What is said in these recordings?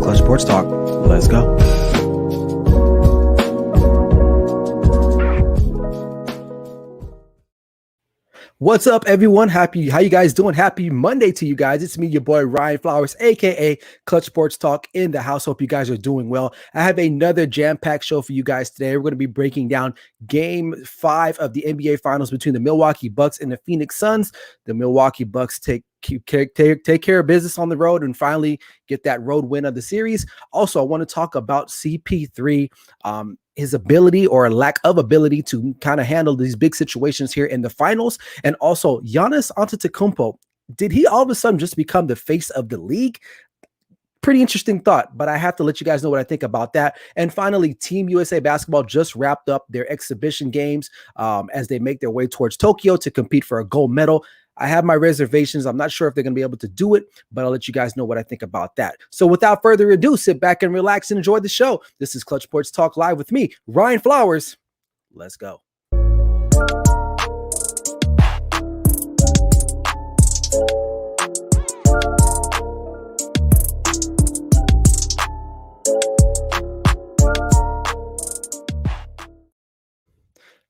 Clutch Sports Talk. Let's go. What's up, everyone? How you guys doing? Happy Monday to you guys. It's me, your boy Ryan Flowers, aka Clutch Sports Talk in the house. Hope you guys are doing well. I have another jam-packed show for you guys today. We're going to be breaking down Game 5 of the NBA Finals between the Milwaukee Bucks and the Phoenix Suns. The Milwaukee Bucks take care of business on the road and finally get that road win of the series. Also, I want to talk about CP3, his ability or lack of ability to kind of handle these big situations here in the finals. And also Giannis Antetokounmpo, did he all of a sudden just become the face of the league? Pretty interesting thought, but I have to let you guys know what I think about that. And finally, Team USA basketball just wrapped up their exhibition games as they make their way towards Tokyo to compete for a gold medal. I have my reservations. I'm not sure if they're going to be able to do it, but I'll let you guys know what I think about that. So without further ado, sit back and relax and enjoy the show. This is Clutch Sports Talk Live with me, Ryan Flowers. Let's go.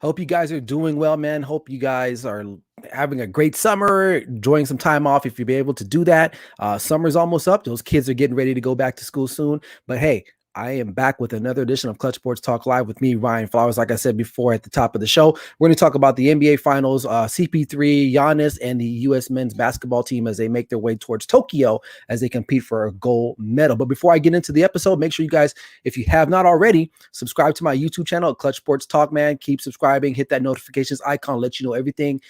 Hope you guys are doing well, man. Hope you guys are having a great summer, enjoying some time off if you'll be able to do that. Summer's almost up. Those kids are getting ready to go back to school soon. But hey, I am back with another edition of Clutch Sports Talk Live with me, Ryan Flowers. Like I said before at the top of the show, we're going to talk about the NBA Finals, CP3, Giannis, and the U.S. men's basketball team as they make their way towards Tokyo as they compete for a gold medal. But before I get into the episode, make sure you guys, if you have not already, subscribe to my YouTube channel, Clutch Sports Talk, man. Keep subscribing, hit that notifications icon, let you know everything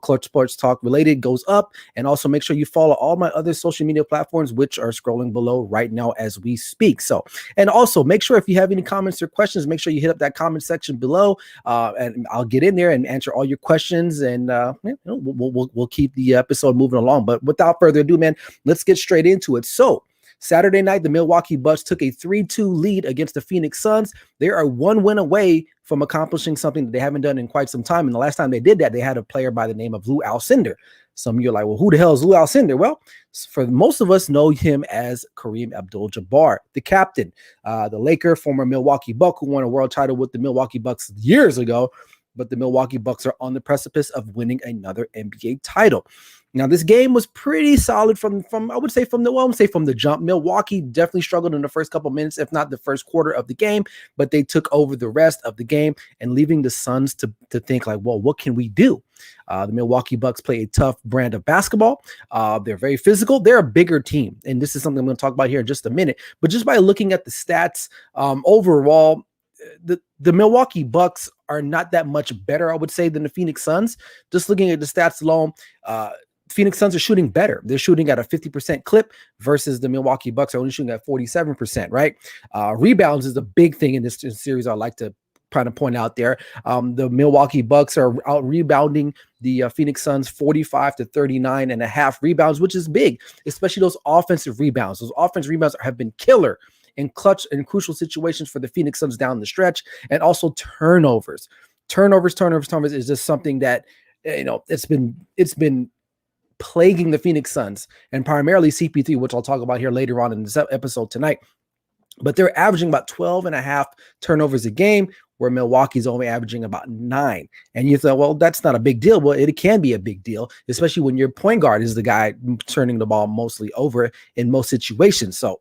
Clutch Sports Talk related goes up. And also make sure you follow all my other social media platforms, which are scrolling below right now as we speak. And also make sure if you have any comments or questions, make sure you hit up that comment section below, and I'll get in there and answer all your questions. And we'll keep the episode moving along. But without further ado, man, let's get straight into it. So Saturday night, the Milwaukee Bucks took a 3-2 lead against the Phoenix Suns. They are one win away from accomplishing something that they haven't done in quite some time. And the last time they did that, they had a player by the name of Lou Alcindor. Some of you are like, well, who the hell is Lou Alcindor? Well, for most of us know him as Kareem Abdul-Jabbar, the captain, the Laker, former Milwaukee Buck, who won a world title with the Milwaukee Bucks years ago. But the Milwaukee Bucks are on the precipice of winning another NBA title. Now, this game was pretty solid from the jump. Milwaukee definitely struggled in the first couple minutes, if not the first quarter of the game, but they took over the rest of the game and leaving the Suns to think like, well, what can we do? The Milwaukee Bucks play a tough brand of basketball. They're very physical. They're a bigger team. And this is something I'm going to talk about here in just a minute. But just by looking at the stats, overall, the Milwaukee Bucks are not that much better, I would say, than the Phoenix Suns. Just looking at the stats alone, Phoenix Suns are shooting better. They're shooting at a 50% clip versus the Milwaukee Bucks are only shooting at 47%, right? Rebounds is a big thing in this series. I like to kind of point out there. The Milwaukee Bucks are out rebounding the Phoenix Suns 45 to 39 and a half rebounds, which is big, especially those offensive rebounds. Those offensive rebounds have been killer in clutch and crucial situations for the Phoenix Suns down the stretch. And also turnovers is just something that, it's been plaguing the Phoenix Suns and primarily CP3, which I'll talk about here later on in this episode tonight. But they're averaging about 12 and a half turnovers a game, where Milwaukee's only averaging about 9. And you thought, well, that's not a big deal. Well, it can be a big deal, especially when your point guard is the guy turning the ball mostly over in most situations. So,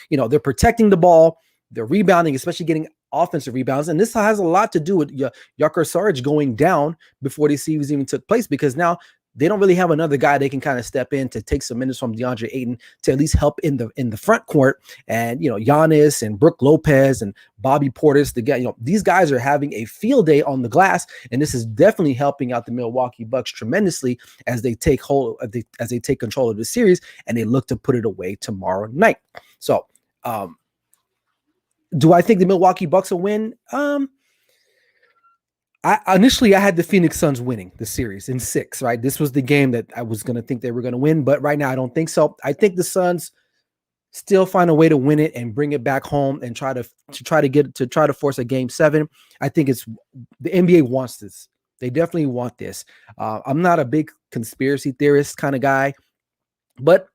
they're protecting the ball, they're rebounding, especially getting offensive rebounds. And this has a lot to do with Jokic Sarge going down before the series even took place, because now they don't really have another guy they can kind of step in to take some minutes from DeAndre Ayton to at least help in the front court. And, Giannis and Brook Lopez and Bobby Portis, these guys are having a field day on the glass. And this is definitely helping out the Milwaukee Bucks tremendously as they take control of the series and they look to put it away tomorrow night. So, do I think the Milwaukee Bucks will win? I initially had the Phoenix Suns winning the series in 6, right? This was the game that I was going to think they were going to win, but right now I don't think so. I think the Suns still find a way to win it and bring it back home and try to force a game 7. I think it's the NBA wants this. They definitely want this. I'm not a big conspiracy theorist kind of guy, but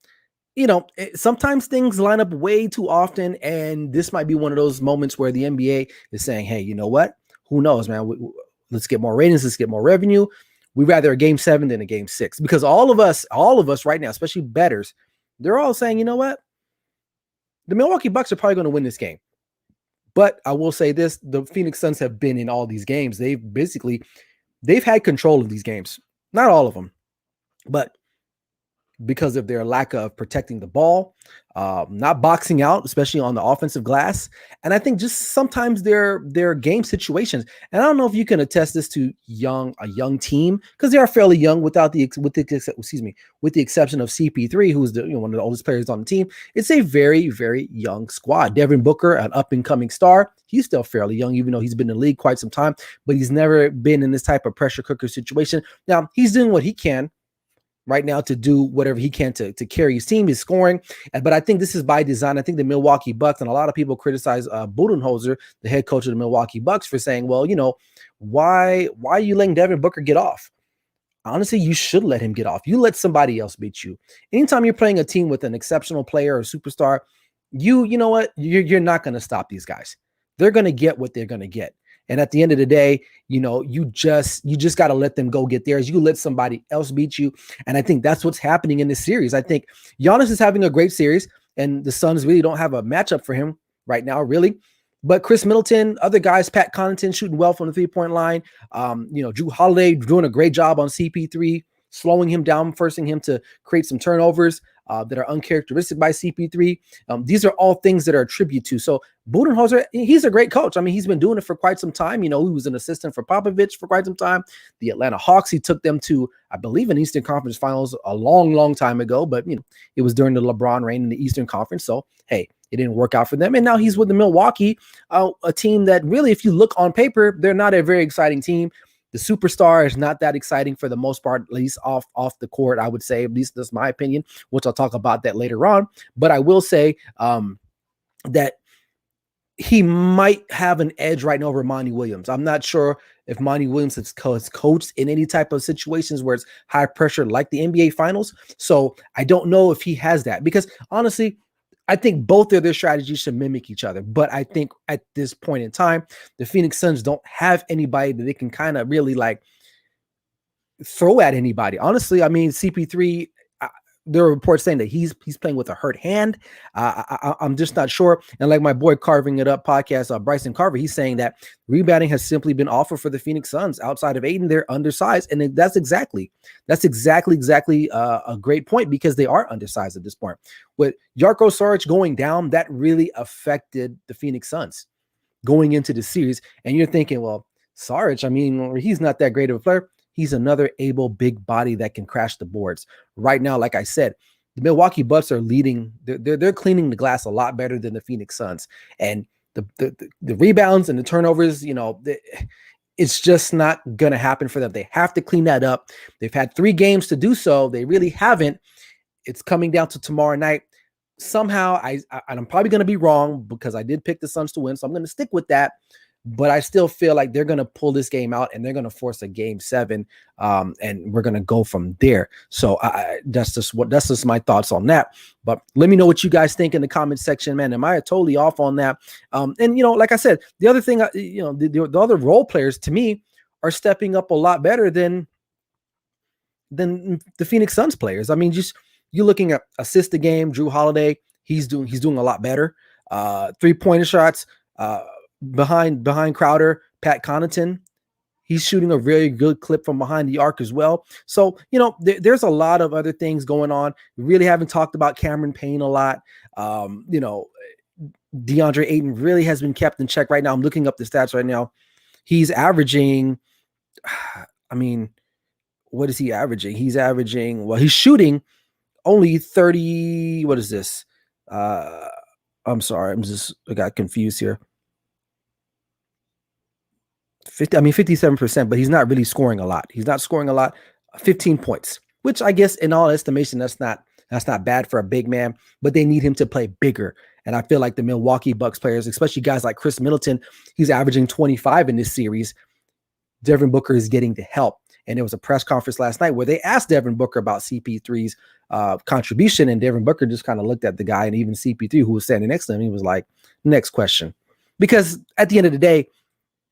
sometimes things line up way too often, and this might be one of those moments where the NBA is saying, "Hey, you know what? Who knows, man? Let's get more ratings. Let's get more revenue. We rather a game 7 than a game 6 because all of us right now, especially bettors, they're all saying, you know what? The Milwaukee Bucks are probably going to win this game. But I will say this: the Phoenix Suns have been in all these games. They've had control of these games. Not all of them, but because of their lack of protecting the ball, not boxing out, especially on the offensive glass. And I think just sometimes their game situations. And I don't know if you can attest this to a young team, because they are fairly young with the exception of CP3, who's one of the oldest players on the team. It's a very, very young squad. Devin Booker, an up and coming star, he's still fairly young, even though he's been in the league quite some time, but he's never been in this type of pressure cooker situation. Now he's doing what he can right now to do whatever he can to carry his team, is scoring. But I think this is by design. I think the Milwaukee Bucks, and a lot of people criticize Budenholzer, the head coach of the Milwaukee Bucks, for saying, well, why are you letting Devin Booker get off? Honestly, you should let him get off. You let somebody else beat you. Anytime you're playing a team with an exceptional player or superstar, you know what? You're not going to stop these guys. They're going to get what they're going to get. And at the end of the day, you just got to let them go get theirs. You let somebody else beat you. And I think that's what's happening in this series. I think Giannis is having a great series, and the Suns really don't have a matchup for him right now, really. But Chris Middleton, other guys, Pat Connaughton shooting well from the 3-point line. Drew Holiday doing a great job on CP3, slowing him down, forcing him to create some turnovers that are uncharacteristic by CP3. These are all things that are a tribute to. So Budenholzer, he's a great coach. I mean, he's been doing it for quite some time. He was an assistant for Popovich for quite some time. The Atlanta Hawks, he took them to, I believe, an Eastern Conference Finals a long, long time ago. But, it was during the LeBron reign in the Eastern Conference. So, hey, it didn't work out for them. And now he's with the Milwaukee, a team that really, if you look on paper, they're not a very exciting team. The superstar is not that exciting for the most part, at least off the court, I would say. At least that's my opinion, which I'll talk about that later on. But I will say that he might have an edge right now over Monty Williams. I'm not sure if Monty Williams has coached in any type of situations where it's high pressure like the NBA Finals. So I don't know if he has that, because honestly, I think both of their strategies should mimic each other. But I think at this point in time, the Phoenix Suns don't have anybody that they can kind of really throw at anybody. Honestly, I mean, CP3, there are reports saying that he's playing with a hurt hand. I'm just not sure. And like my boy Carving It Up podcast, Bryson Carver, he's saying that rebounding has simply been offered for the Phoenix Suns. Outside of Aiden, they're undersized. And that's exactly a great point, because they are undersized at this point. With Jarko Saric going down, that really affected the Phoenix Suns going into the series. And you're thinking, well, Saric, I mean, he's not that great of a player. He's another able big body that can crash the boards. Right now, like I said, the Milwaukee Bucks are leading. They're cleaning the glass a lot better than the Phoenix Suns. And the rebounds and the turnovers, it's just not going to happen for them. They have to clean that up. They've had 3 games to do so. They really haven't. It's coming down to tomorrow night. Somehow, I'm probably going to be wrong, because I did pick the Suns to win, so I'm going to stick with that. But I still feel like they're going to pull this game out, and they're going to force a game 7, and we're going to go from there. So that's just my thoughts on that. But let me know what you guys think in the comment section, man. Am I totally off on that? And like I said, the other thing, the other role players to me are stepping up a lot better than the Phoenix Suns players. I mean, just you're looking at assist a game, Drew Holiday, he's doing a lot better. 3-pointer shots. Behind Crowder, Pat Connaughton, he's shooting a very good clip from behind the arc as well. So, there's a lot of other things going on. We really haven't talked about Cameron Payne a lot. DeAndre Ayton really has been kept in check right now. I'm looking up the stats right now. He's averaging, I mean, what is he averaging? He's shooting only 30. What is this? I'm sorry. I got confused here. 57%, but he's not really scoring a lot. He's not scoring a lot. 15 points, which I guess in all estimation, that's not bad for a big man, but they need him to play bigger. And I feel like the Milwaukee Bucks players, especially guys like Chris Middleton, he's averaging 25 in this series. Devin Booker is getting the help. And there was a press conference last night where they asked Devin Booker about CP3's contribution, and Devin Booker just kind of looked at the guy, and even CP3, who was standing next to him, he was like, next question. Because at the end of the day,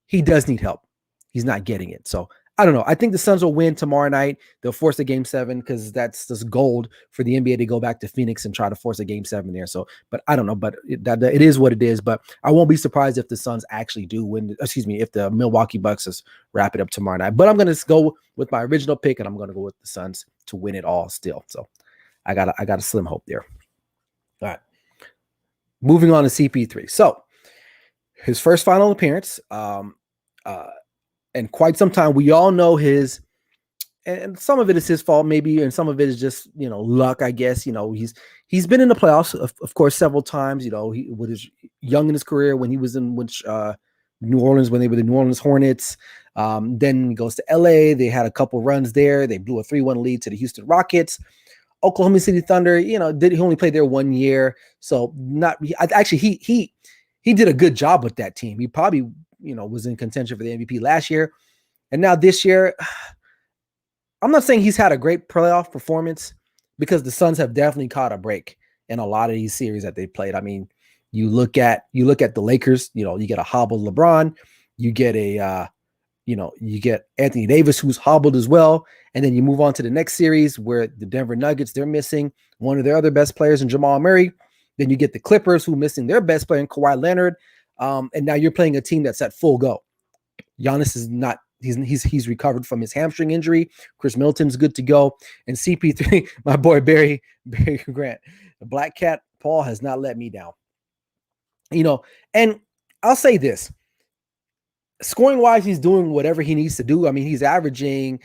he does need help. He's not getting it. So I don't know. I think the Suns will win tomorrow night. They'll force a game 7 because that's just gold for the NBA to go back to Phoenix and try to force a game 7 there. So, but I don't know. But it is what it is. But I won't be surprised if the Suns actually do win. Excuse me, if the Milwaukee Bucks just wrap it up tomorrow night. But I'm going to go with my original pick, and I'm going to go with the Suns to win it all still. So I got a slim hope there. All right. Moving on to CP3. So his first final appearance. And quite some time, we all know his, and some of it is his fault, maybe, and some of it is just, luck, I guess. He's been in the playoffs, of course, several times. He was young in his career when he was in New Orleans, when they were the New Orleans Hornets. Then he goes to LA. They had a couple runs there. They blew a 3-1 lead to the Houston Rockets. Oklahoma City Thunder, he only played there 1 year, so he did a good job with that team. He probably was in contention for the MVP last year. And now this year, I'm not saying he's had a great playoff performance, because the Suns have definitely caught a break in a lot of these series that they played. I mean, you look at the Lakers, you get a hobbled LeBron, you get you get Anthony Davis, who's hobbled as well. And then you move on to the next series where the Denver Nuggets, they're missing one of their other best players in Jamal Murray. Then you get the Clippers, who are missing their best player in Kawhi Leonard. And now you're playing a team that's at full go. Giannis is not, he's recovered from his hamstring injury. Chris Middleton's good to go. And CP3, my boy Barry Grant, the Black Cat Paul, has not let me down. And I'll say this. Scoring wise, he's doing whatever he needs to do. I mean, he's averaging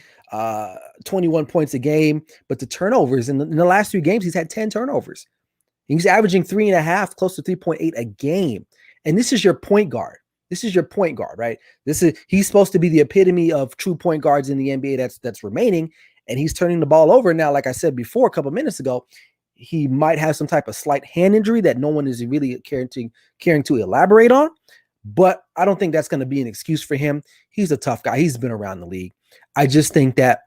21 points a game, but the turnovers in the last 3 games, he's had 10 turnovers. He's averaging 3.5, close to 3.8 a game. And this is your point guard. Right? He's supposed to be the epitome of true point guards in the NBA that's remaining, and he's turning the ball over now. Like I said before, a couple minutes ago, he might have some type of slight hand injury that no one is really caring to elaborate on. But I don't think that's going to be an excuse for him. He's a tough guy. He's been around the league. I just think that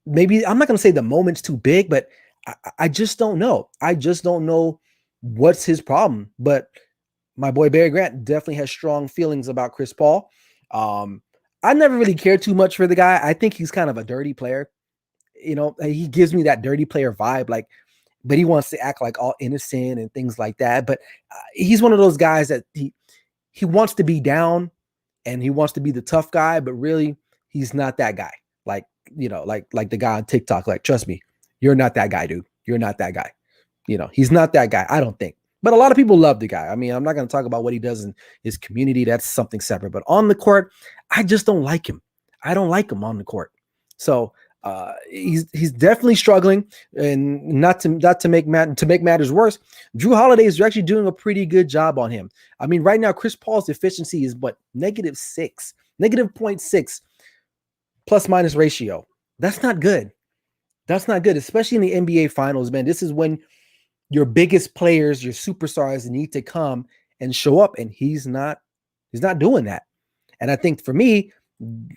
maybe, I'm not going to say the moment's too big, but I just don't know. I just don't know what's his problem. But my boy Barry Grant definitely has strong feelings about Chris Paul. I never really cared too much for the guy. I think he's kind of a dirty player. He gives me that dirty player vibe, but he wants to act like all innocent and things like that. But he's one of those guys that he wants to be down and he wants to be the tough guy, but really he's not that guy. Like the guy on TikTok, trust me, you're not that guy, dude. You're not that guy. He's not that guy, I don't think. But a lot of people love the guy. I mean, I'm not going to talk about what he does in his community. That's something separate. But on the court, I just don't like him. I don't like him on the court. So he's definitely struggling. And not to make matters worse, Drew Holiday is actually doing a pretty good job on him. I mean, right now, Chris Paul's efficiency is -6, -0.6 plus minus ratio. That's not good. That's not good, especially in the NBA Finals, man. This is when your biggest players, your superstars, need to come and show up, and he's not doing that. And I think for me,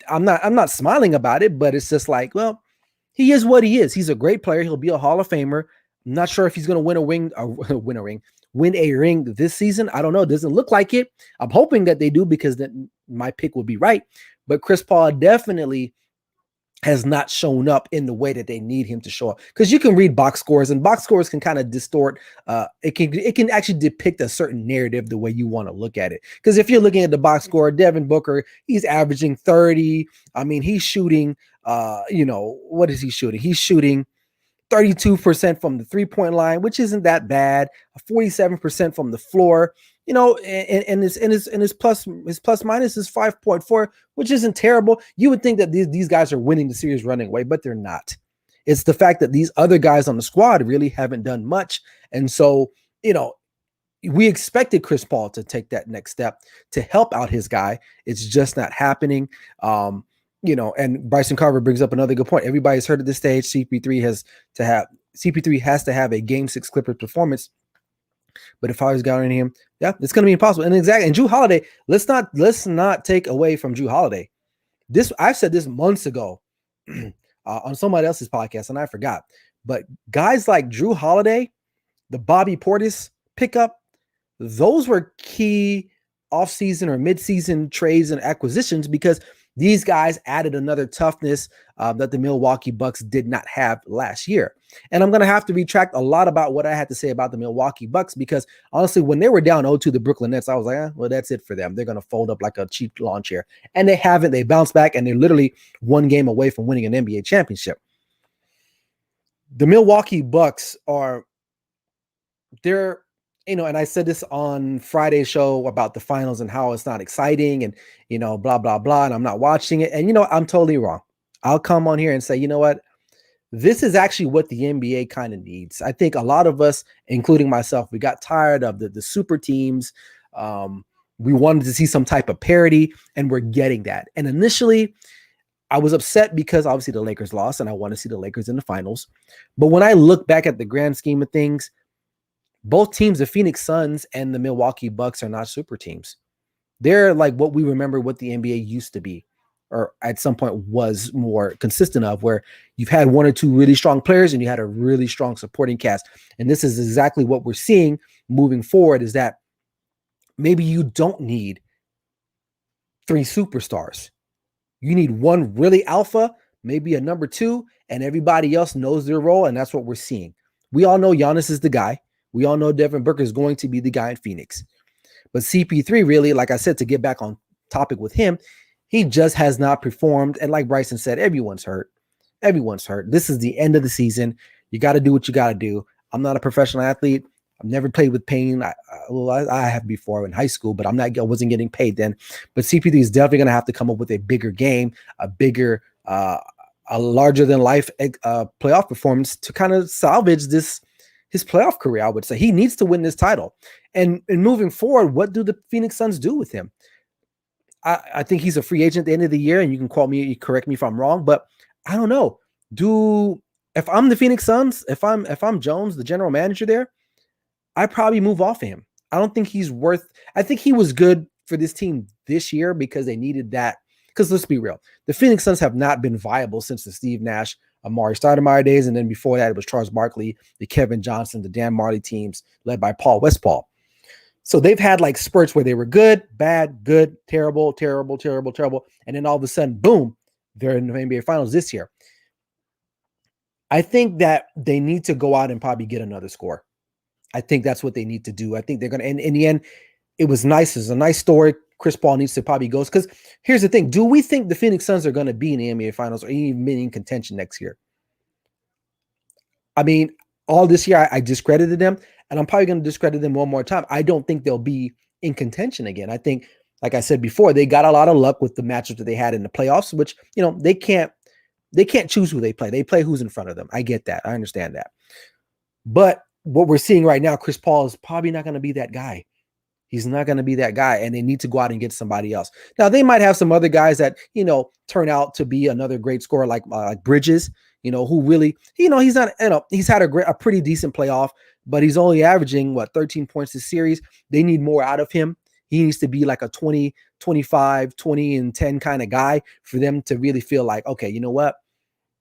I'm not smiling about it, but it's just like, well, he is what he is. He's a great player. He'll be a Hall of Famer. I'm not sure if he's going to win a ring this season. I don't know. It doesn't look like it. I'm hoping that they do, because then my pick will be right. But Chris Paul definitely has not shown up in the way that they need him to show up, because you can read box scores, and box scores can kind of distort. It can actually depict a certain narrative the way you want to look at it. Because if you're looking at the box score, Devin Booker, he's averaging 30. I mean, he's shooting, what is he shooting? He's shooting 32% from the 3-point line, which isn't that bad. 47% from the floor. And his plus minus is 5.4, which isn't terrible. You would think that these guys are winning the series running away, but they're not. It's the fact that these other guys on the squad really haven't done much. And so, we expected Chris Paul to take that next step to help out his guy. It's just not happening. And Bryson Carver brings up another good point. Everybody's heard at this stage, CP3 has to have a Game 6 Clippers performance. But if I was guarding him, yeah, it's going to be impossible. And Drew Holiday, let's not take away from Drew Holiday. I've said this months ago, on somebody else's podcast, and I forgot. But guys like Drew Holiday, the Bobby Portis pickup, those were key offseason or midseason trades and acquisitions because these guys added another toughness that the Milwaukee Bucks did not have last year. And I'm going to have to retract a lot about what I had to say about the Milwaukee Bucks because honestly, when they were down 0-2 the Brooklyn Nets, I was like, well, that's it for them. They're going to fold up like a cheap lawn chair. And they haven't. They bounced back and they're literally one game away from winning an NBA championship. The Milwaukee Bucks they're, and I said this on Friday's show about the finals and how it's not exciting and, blah, blah, blah. And I'm not watching it. And, I'm totally wrong. I'll come on here and say, you know what? This is actually what the NBA kind of needs. I think a lot of us, including myself, we got tired of the super teams. We wanted to see some type of parity, and we're getting that. And initially, I was upset because obviously the Lakers lost, and I want to see the Lakers in the finals. But when I look back at the grand scheme of things, both teams, the Phoenix Suns and the Milwaukee Bucks, are not super teams. They're like what we remember what the NBA used to be, or at some point was more consistent of, where you've had one or two really strong players and you had a really strong supporting cast. And this is exactly what we're seeing moving forward, is that maybe you don't need three superstars. You need one really alpha, maybe a number two, and everybody else knows their role. And that's what we're seeing. We all know Giannis is the guy. We all know Devin Booker is going to be the guy in Phoenix. But CP3 really, like I said, to get back on topic with him, he just has not performed. And like Bryson said, everyone's hurt. Everyone's hurt. This is the end of the season. You got to do what you got to do. I'm not a professional athlete. I've never played with pain. I have before in high school, but I wasn't getting paid then. But CP3 is definitely going to have to come up with a bigger game, a larger than life playoff performance to kind of salvage his playoff career. I would say he needs to win this title. And moving forward, what do the Phoenix Suns do with him? I think he's a free agent at the end of the year, and you can correct me if I'm wrong, but I don't know. If I'm the Phoenix Suns, if I'm Jones, the general manager there, I probably move off of him. I don't think he's I think he was good for this team this year because they needed that. Because let's be real, the Phoenix Suns have not been viable since the Steve Nash, Amari Stoudemire days, and then before that it was Charles Barkley, the Kevin Johnson, the Dan Marley teams led by Paul Westphal. So they've had like spurts where they were good, bad, good, terrible, terrible, terrible, terrible, and then all of a sudden, boom, they're in the NBA Finals this year. I think that they need to go out and probably get another score. I think that's what they need to do. I think they're going to, and in the end, it was nice. It's a nice story. Chris Paul needs to probably go. Because here's the thing. Do we think the Phoenix Suns are going to be in the NBA Finals or even in contention next year? I mean, all this year, I discredited them, and I'm probably going to discredit them one more time. I don't think they'll be in contention again. I think, like I said before, they got a lot of luck with the matchups that they had in the playoffs, which, they can't choose who they play. They play who's in front of them. I get that. I understand that. But what we're seeing right now, Chris Paul is probably not going to be that guy. He's not going to be that guy, and they need to go out and get somebody else. Now, they might have some other guys that, turn out to be another great scorer like Bridges, who really, he's not, he's had a pretty decent playoff, but he's only averaging 13 points this series. They need more out of him. He needs to be like a 20, 25, 20 and 10 kind of guy for them to really feel like, okay, you know what?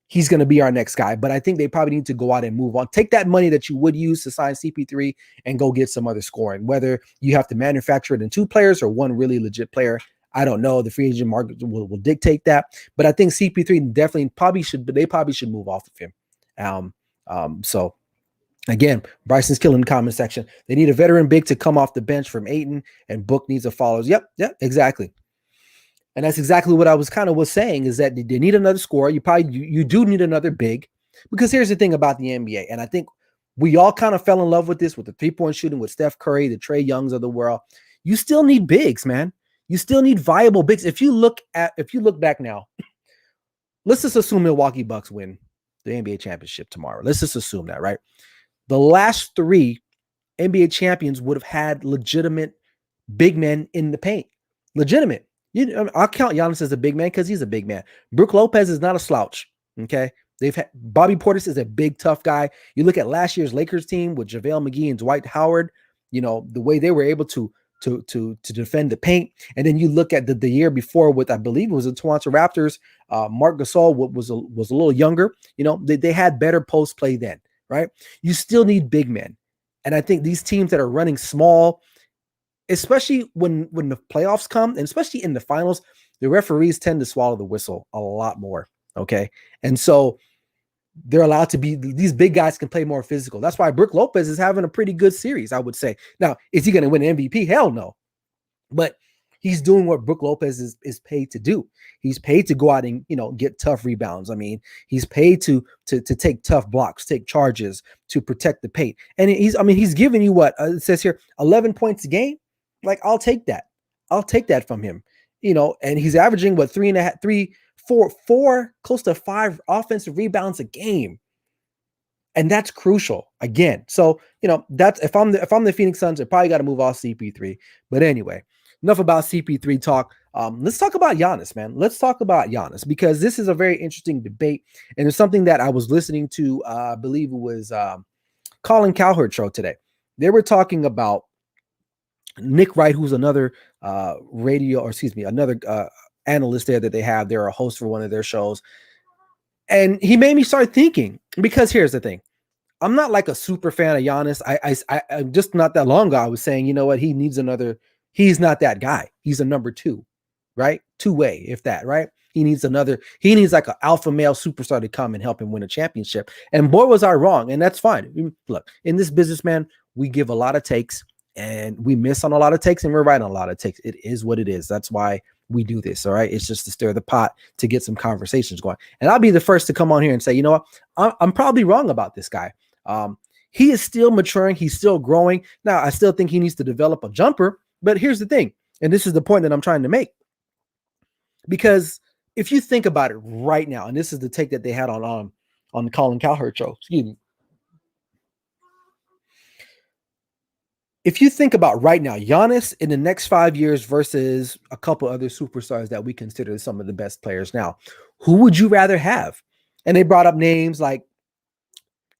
He's going to be our next guy. But I think they probably need to go out and move on. Take that money that you would use to sign CP3 and go get some other scoring, whether you have to manufacture it in two players or one really legit player. I don't know. The free agent market will dictate that. But I think CP3 definitely probably should move off of him. So again, Bryson's killing the comment section. They need a veteran big to come off the bench from Ayton, and Book needs a follow. Yep, exactly. And that's exactly what I was saying, is that they need another scorer. You do need another big, because here's the thing about the NBA. And I think we all kind of fell in love with this, with the 3-point shooting, with Steph Curry, the Trae Youngs of the world. You still need bigs, man. You still need viable bigs. If you look back now, let's just assume Milwaukee Bucks win the NBA championship tomorrow. Let's just assume that, right? The last 3 NBA champions would have had legitimate big men in the paint. Legitimate. I'll count Giannis as a big man because he's a big man. Brook Lopez is not a slouch. Okay. They've had Bobby Portis is a big, tough guy. You look at last year's Lakers team with JaVale McGee and Dwight Howard, the way they were able to to defend the paint. And then you look at the year before with, I believe it was the Toronto Raptors. Marc Gasol was a little younger. They had better post play then, right? You still need big men, and I think these teams that are running small, especially when the playoffs come, and especially in the finals, the referees tend to swallow the whistle a lot more. Okay, and so they're allowed to be, these big guys can play more physical. That's why Brook Lopez is having a pretty good series, I would say. Now, is he going to win MVP? Hell no. But he's doing what Brook Lopez is paid to do. He's paid to go out and, get tough rebounds. I mean, he's paid to take tough blocks, take charges, to protect the paint. And he's giving you what it says here, 11 points a game. Like, I'll take that. I'll take that from him. And he's averaging what, 4, close to 5 offensive rebounds a game. And that's crucial again. So, that's, if I'm the Phoenix Suns, I probably got to move off CP3. But anyway, enough about CP3 talk. Let's talk about Giannis, man. Let's talk about Giannis, because this is a very interesting debate. And it's something that I was listening to, I believe it was Colin Cowherd show today. They were talking about Nick Wright, who's another another analyst there that they have. They're a host for one of their shows. And he made me start thinking, because here's the thing. I'm not like a super fan of Giannis. I just not that long ago, I was saying, you know what? He's not that guy. He's a number 2, right? Two-way, if that, right? He needs like an alpha male superstar to come and help him win a championship. And boy, was I wrong. And that's fine. Look, in this business, man, we give a lot of takes and we miss on a lot of takes and we're right on a lot of takes. It is what it is. That's why we do this. All right. It's just to stir the pot, to get some conversations going. And I'll be the first to come on here and say, you know what? I'm probably wrong about this guy. He is still maturing. He's still growing. Now, I still think he needs to develop a jumper, but here's the thing. And this is the point that I'm trying to make, because if you think about it right now, and this is the take that they had on the Colin Cowherd show, excuse me. If you think about right now, Giannis in the next 5 years versus a couple other superstars that we consider some of the best players now, who would you rather have? And they brought up names like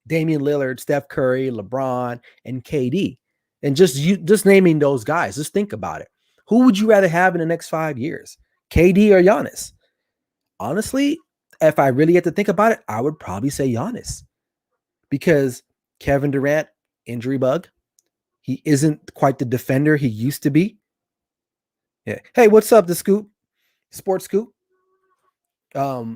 Damian Lillard, Steph Curry, LeBron, and KD. And just naming those guys, just think about it. Who would you rather have in the next 5 years? KD or Giannis? Honestly, if I really had to think about it, I would probably say Giannis, because Kevin Durant, injury bug. He isn't quite the defender he used to be. Yeah. Hey, what's up, the Scoop? Sports Scoop? KD.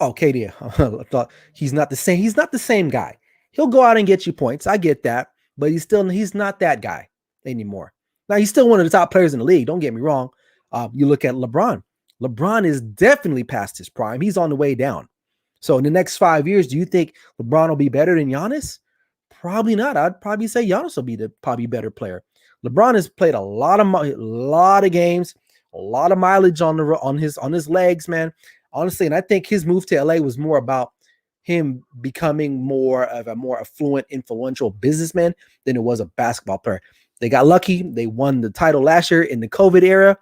I thought he's not the same. He's not the same guy. He'll go out and get you points. I get that, but he's not that guy anymore. Now, he's still one of the top players in the league. Don't get me wrong. You look at LeBron. LeBron is definitely past his prime. He's on the way down. So in the next 5 years, do you think LeBron will be better than Giannis? Probably not. I'd probably say Giannis will be the probably better player. LeBron has played a lot of games, a lot of mileage on his legs, man. Honestly, and I think his move to LA was more about him becoming more of a more affluent, influential businessman than it was a basketball player. They got lucky. They won the title last year in the COVID era.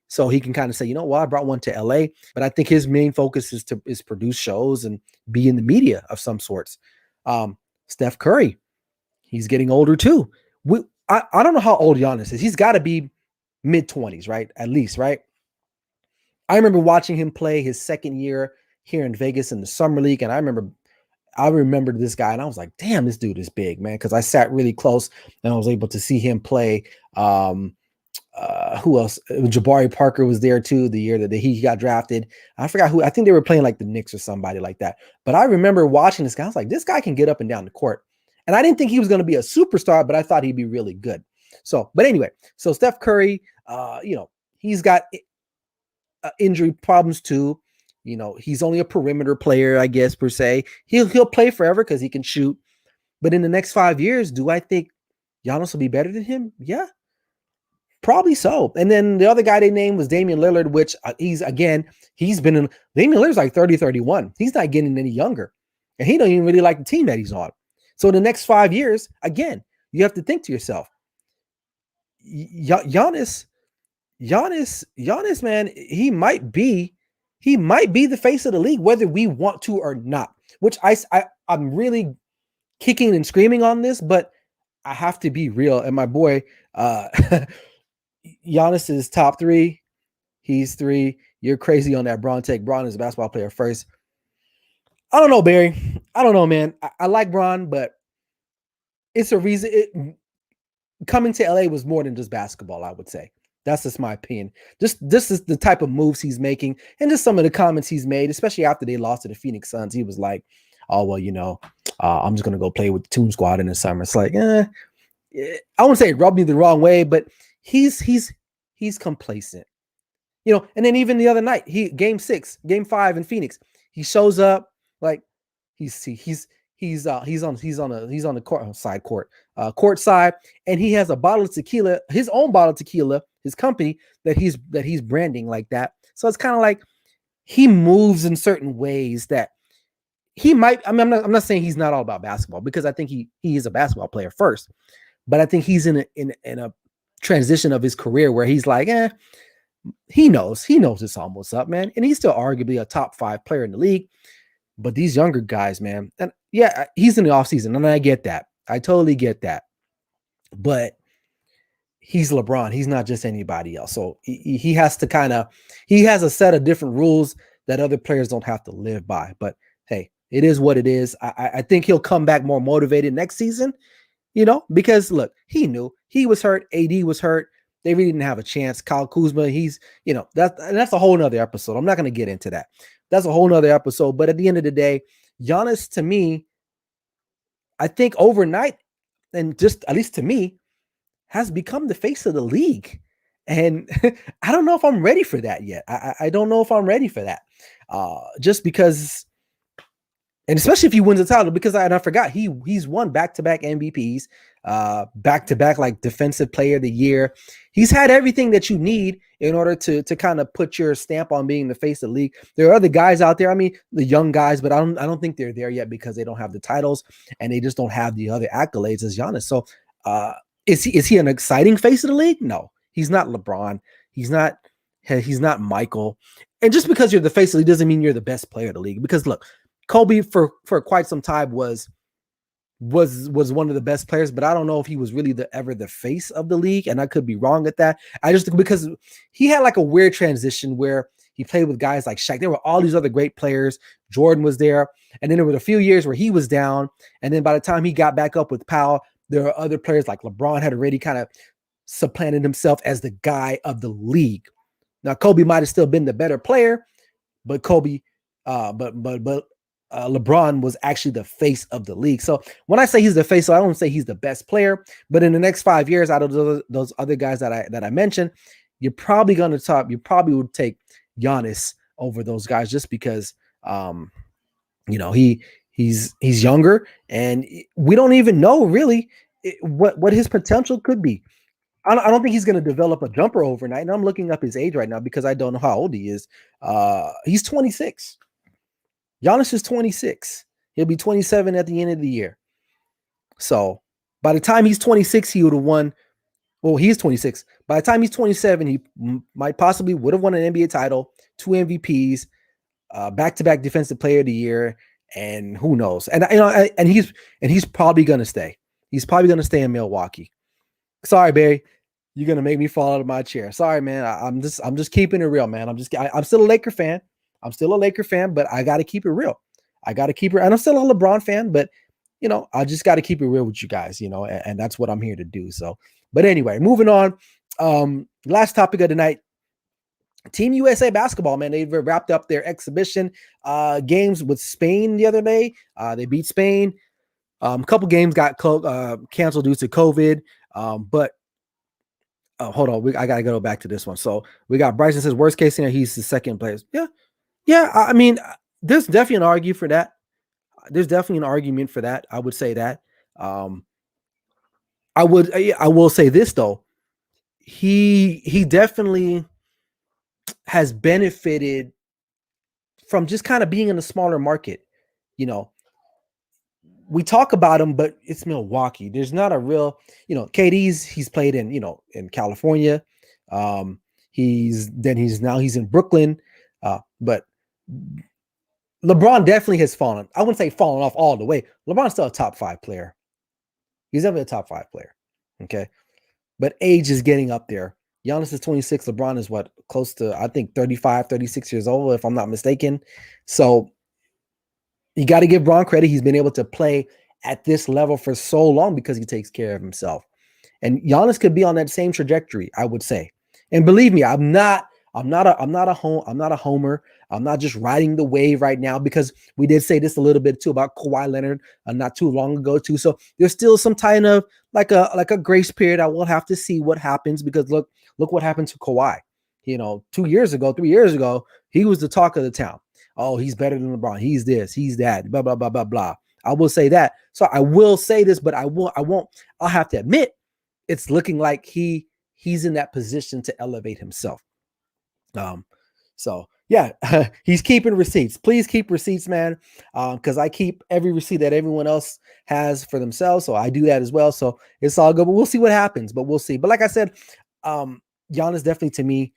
So he can kind of say, you know what, I brought one to LA. But I think his main focus is produce shows and be in the media of some sorts. Steph Curry, he's getting older too. I don't know how old Giannis is. He's got to be mid-20s, right? At least, right? I remember watching him play his second year here in Vegas in the Summer League. And I remember this guy and I was like, damn, this dude is big, man. Cause I sat really close and I was able to see him play. Who else? Jabari Parker was there too, the year that he got drafted. I forgot who. I think they were playing like the Knicks or somebody like that. But I remember watching this guy. I was like, this guy can get up and down the court. And I didn't think he was going to be a superstar, but I thought he'd be really good. So, but anyway, so Steph Curry, he's got injury problems too. He's only a perimeter player, I guess, per se. He'll play forever because he can shoot. But in the next 5 years, do I think Giannis will be better than him? Yeah, probably so. And then the other guy they named was Damian Lillard, which Damian Lillard's like 30, 31. He's not getting any younger. And he don't even really like the team that he's on. So in the next 5 years, again, you have to think to yourself, Giannis, man, he might be the face of the league, whether we want to or not, which I'm really kicking and screaming on this, but I have to be real. And my boy, Giannis is top three. He's three. You're crazy on that Bron take. Bron is a basketball player first. I don't know, Barry. I don't know, man. I like Bron, but it's a reason. Coming to LA was more than just basketball, I would say. That's just my opinion. Just this is the type of moves he's making, and just some of the comments he's made, especially after they lost to the Phoenix Suns. He was like, "Oh well, I'm just gonna go play with the Toon Squad in the summer." It's like, I wouldn't say it rubbed me the wrong way, but he's complacent. And then even the other night, game 5 in Phoenix, he shows up like he's on the court side, and he has a bottle of tequila, his own bottle of tequila, his company that he's branding like that. So it's kind of like he moves in certain ways that he might. I mean, I'm not saying he's not all about basketball, because I think he is a basketball player first, but I think he's in a transition of his career where he's like, he knows it's almost up, man. And he's still arguably a top 5 player in the league. But these younger guys, man, and yeah, he's in the offseason, and I get that. I totally get that. But he's LeBron. He's not just anybody else. So he has to he has a set of different rules that other players don't have to live by. But hey, it is what it is. I think he'll come back more motivated next season, because look, he knew he was hurt. AD was hurt. They really didn't have a chance. Kyle Kuzma, that's a whole nother episode. I'm not going to get into that. That's a whole nother episode. But at the end of the day, Giannis, to me, I think overnight, and just at least to me, has become the face of the league. And I don't know if I'm ready for that yet. I don't know if I'm ready for that. Just because, and especially if he wins the title, because I forgot he's won back-to-back MVPs, back-to-back like defensive player of the year. He's had everything that you need in order to kind of put your stamp on being the face of the league. There are other guys out there. I mean, the young guys, but I don't think they're there yet because they don't have the titles and they just don't have the other accolades as Giannis. So is he an exciting face of the league? No, he's not LeBron. He's not Michael. And just because you're the face of the league doesn't mean you're the best player of the league. Because look, Kobe for quite some time was one of the best players, but I don't know if he was really ever the face of the league, and I could be wrong at that. Because he had like a weird transition where he played with guys like Shaq. There were all these other great players. Jordan was there, and then there were a few years where he was down, and then by the time he got back up with Powell, there are other players like LeBron had already kind of supplanted himself as the guy of the league. Now Kobe might have still been the better player, but LeBron was actually the face of the league. So when I say he's the face, I don't say he's the best player, but in the next 5 years, out of those other guys that I mentioned, you probably would take Giannis over those guys just because, he's younger and we don't even know really what his potential could be. I don't think he's going to develop a jumper overnight. And I'm looking up his age right now because I don't know how old he is. He's 26. Giannis is 26. He'll be 27 at the end of the year. So by the time he's 26, he would have won. Well, he's 26. By the time he's 27, he might possibly would have won an NBA title, 2 MVPs, back-to-back Defensive Player of the Year, and who knows? And he's probably gonna stay. He's probably gonna stay in Milwaukee. Sorry, Barry. You're gonna make me fall out of my chair. Sorry, man. I'm just keeping it real, man. I'm still a Laker fan. But I got to keep it real. And I'm still a LeBron fan, but I just got to keep it real with you guys, and that's what I'm here to do. So, but anyway, moving on. Last topic of the night. Team USA basketball, man. They've wrapped up their exhibition games with Spain the other day. They beat Spain. A couple games got canceled due to COVID. But hold on, I gotta go back to this one. So we got Bryson says worst case scenario, he's the second place. Yeah. I mean, there's definitely an argument for that. I would say that. I will say this though. He definitely has benefited from just kind of being in a smaller market. We talk about him, but it's Milwaukee. There's not a real, he's played in, in California. He's in Brooklyn. But LeBron definitely has fallen. I wouldn't say fallen off all the way. LeBron's still a top 5 player. He's definitely a top 5 player. Okay. But age is getting up there. Giannis is 26. LeBron is what? Close to, I think, 35, 36 years old, if I'm not mistaken. So you got to give Bron credit. He's been able to play at this level for so long because he takes care of himself. And Giannis could be on that same trajectory, I would say. And believe me, I'm not a homer. I'm not just riding the wave right now, because we did say this a little bit too about Kawhi Leonard not too long ago too. So there's still some kind of like a grace period. I will have to see what happens, because look what happened to Kawhi. 2 years ago, 3 years ago, he was the talk of the town. Oh, he's better than LeBron. He's this, he's that, blah, blah, blah, blah, blah. I will say that. So I will say this, but I'll have to admit, it's looking like he's in that position to elevate himself. So yeah, he's keeping receipts. Please keep receipts, man. Because I keep every receipt that everyone else has for themselves. So I do that as well. So it's all good, but we'll see what happens, but we'll see. But like I said, Giannis definitely, to me,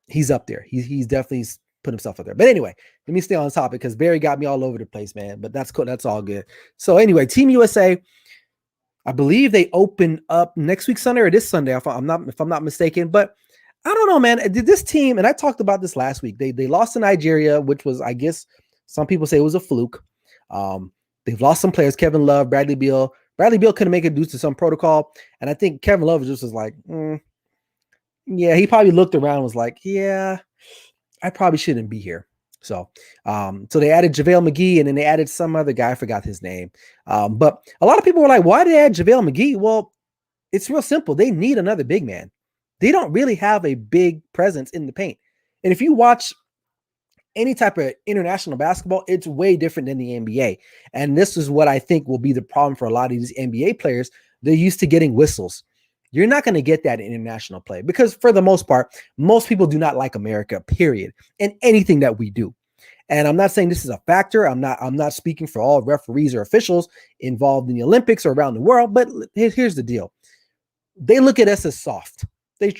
he's up there. He's definitely put himself up there. But anyway, let me stay on topic, because Barry got me all over the place, man. But that's cool. That's all good. So anyway, Team USA, I believe they open up next week Sunday, or this Sunday, if I'm not mistaken. But I don't know, man. This team, and I talked about this last week, they lost to Nigeria, which was, I guess, some people say it was a fluke. They've lost some players, Kevin Love, Bradley Beal. Bradley Beal couldn't make it due to some protocol, and I think Kevin Love just was like, yeah, he probably looked around and was like, yeah, I probably shouldn't be here. So they added JaVale McGee, and then they added some other guy. I forgot his name. But a lot of people were like, why did they add JaVale McGee? Well, it's real simple. They need another big man. They don't really have a big presence in the paint. And if you watch any type of international basketball, it's way different than the NBA. And this is what I think will be the problem for a lot of these NBA players. They're used to getting whistles. You're not going to get that in international play, because for the most part, most people do not like America, period, and anything that we do. And I'm not saying this is a factor. I'm not speaking for all referees or officials involved in the Olympics or around the world, but here's the deal. They look at us as soft. They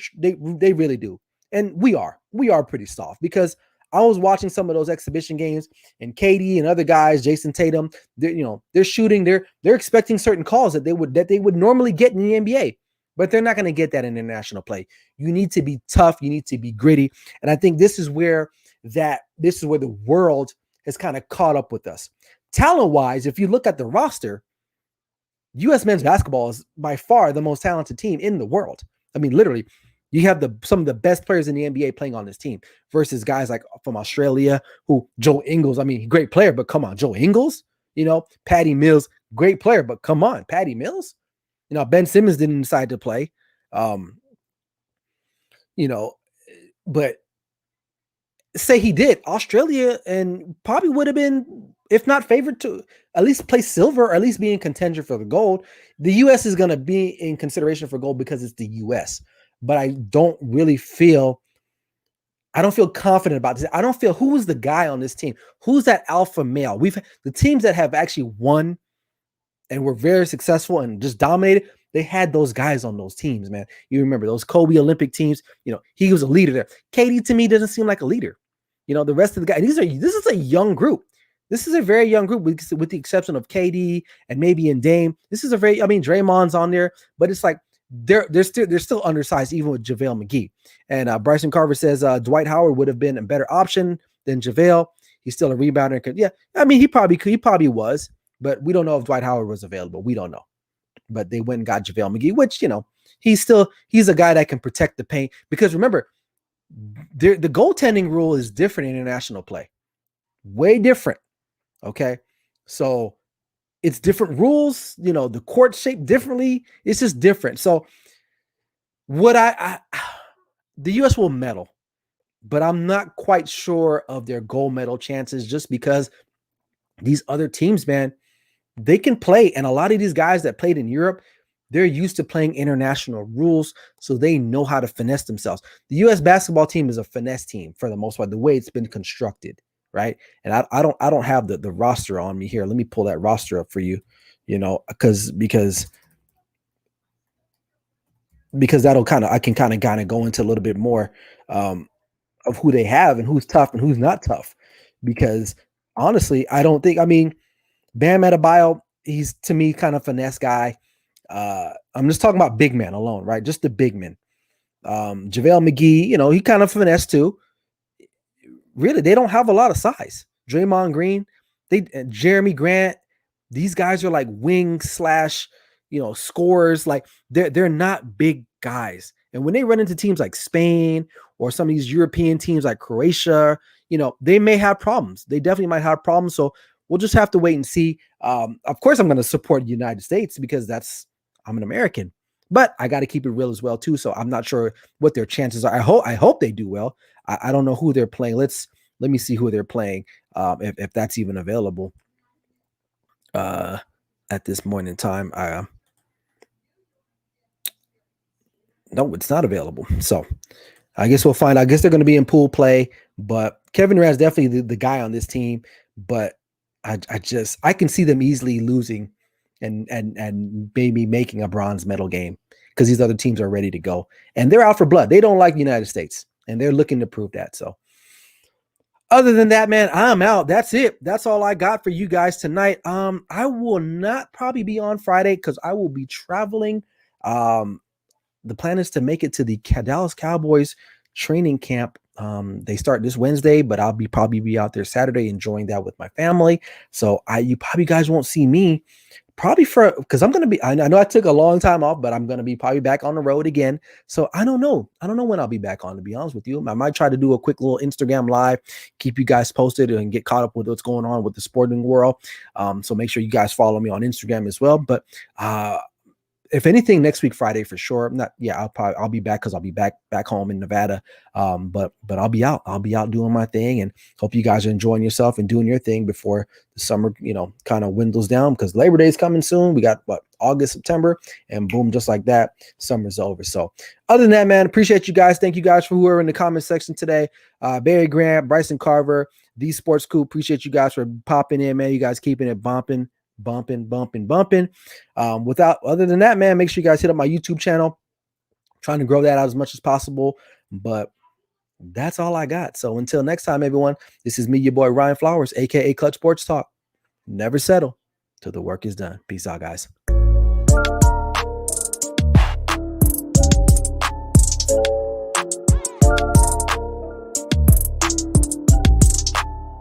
really do. And we are pretty soft, because I was watching some of those exhibition games, and KD and other guys, Jason Tatum, they're shooting, they're expecting certain calls that they would normally get in the NBA. But they're not going to get that in international play. You need to be tough. You need to be gritty. And I think this is where the world has kind of caught up with us. Talent-wise, if you look at the roster, U.S. men's basketball is by far the most talented team in the world. I mean, literally, you have some of the best players in the NBA playing on this team versus guys like from Australia, who Joe Ingles, I mean, great player, but come on, Joe Ingles, Patty Mills, great player, but come on, Patty Mills. Ben Simmons didn't decide to play, but say he did, Australia and probably would have been, if not favored to at least play silver, or at least be in contention for the gold. The U.S. is going to be in consideration for gold because it's the U.S., but I don't feel confident about this. I don't feel, who is the guy on this team? Who's that alpha male? The teams that have actually won and were very successful and just dominated, they had those guys on those teams, man. You remember those Kobe Olympic teams, he was a leader there. KD to me doesn't seem like a leader. The rest of the guys, this is a young group. This is a very young group with the exception of KD and maybe in Dame. This is Draymond's on there, but it's like they're still undersized, even with JaVale McGee. And Bryson Carver says Dwight Howard would have been a better option than JaVale. He's still a rebounder. Yeah, I mean, he probably was. But we don't know if Dwight Howard was available. We don't know. But they went and got JaVale McGee, which, he's a guy that can protect the paint. Because remember, the goaltending rule is different in international play. Way different. Okay? So it's different rules. The court shaped differently. It's just different. So the U.S. will medal. But I'm not quite sure of their gold medal chances, just because these other teams, man, they can play. And a lot of these guys that played in Europe, they're used to playing international rules, so they know how to finesse themselves. The U.S. basketball team is a finesse team for the most part, the way it's been constructed, right? And I don't have the roster on me here. Let me pull that roster up for you, because that'll I can kind of go into a little bit more of who they have and who's tough and who's not tough. Because honestly, Bam Adebayo, he's to me kind of finesse guy. I'm just talking about big men alone, right? Just the big men. JaVale McGee, he kind of finesse too. Really, they don't have a lot of size. Draymond Green, Jeremy Grant, these guys are like wing slash, scorers. Like they're not big guys. And when they run into teams like Spain or some of these European teams like Croatia, they may have problems. They definitely might have problems. So we'll just have to wait and see. Of course, I'm going to support the United States because I'm an American, but I got to keep it real as well too. So I'm not sure what their chances are. I hope they do well. I don't know who they're playing. Let me see who they're playing. If that's even available at this point in time. No, it's not available. So I guess we'll find out. I guess they're going to be in pool play, but Kevin Durant's definitely the guy on this team. But I can see them easily losing and maybe making a bronze medal game because these other teams are ready to go and they're out for blood. They don't like the United States and they're looking to prove that. So other than that, man, I'm out. That's it. That's all I got for you guys tonight. I will not probably be on Friday because I will be traveling. The plan is to make it to the Dallas Cowboys training camp. They start this Wednesday, but I'll probably be out there Saturday enjoying that with my family. So you probably guys won't see me probably because I'm going to be, I know I took a long time off, but I'm going to be probably back on the road again. So I don't know when I'll be back on, to be honest with you. I might try to do a quick little Instagram live, keep you guys posted and get caught up with what's going on with the sporting world. So make sure you guys follow me on Instagram as well. But, if anything, next week Friday for sure. I'll be back because I'll be back home in Nevada. But I'll be out doing my thing, and hope you guys are enjoying yourself and doing your thing before the summer, kind of dwindles down because Labor Day is coming soon. We got August, September, and boom, just like that, summer's over. So other than that, man, appreciate you guys. Thank you guys for who are in the comment section today. Barry Grant, Bryson Carver, The Sports Cool. Appreciate you guys for popping in, man. You guys keeping it bumping. Other than that, man, make sure you guys hit up my YouTube channel. I'm trying to grow that out as much as possible, but that's all I got. So until next time, everyone, this is me, your boy Ryan Flowers, aka Clutch Sports Talk. Never settle till the work is done. Peace out, guys.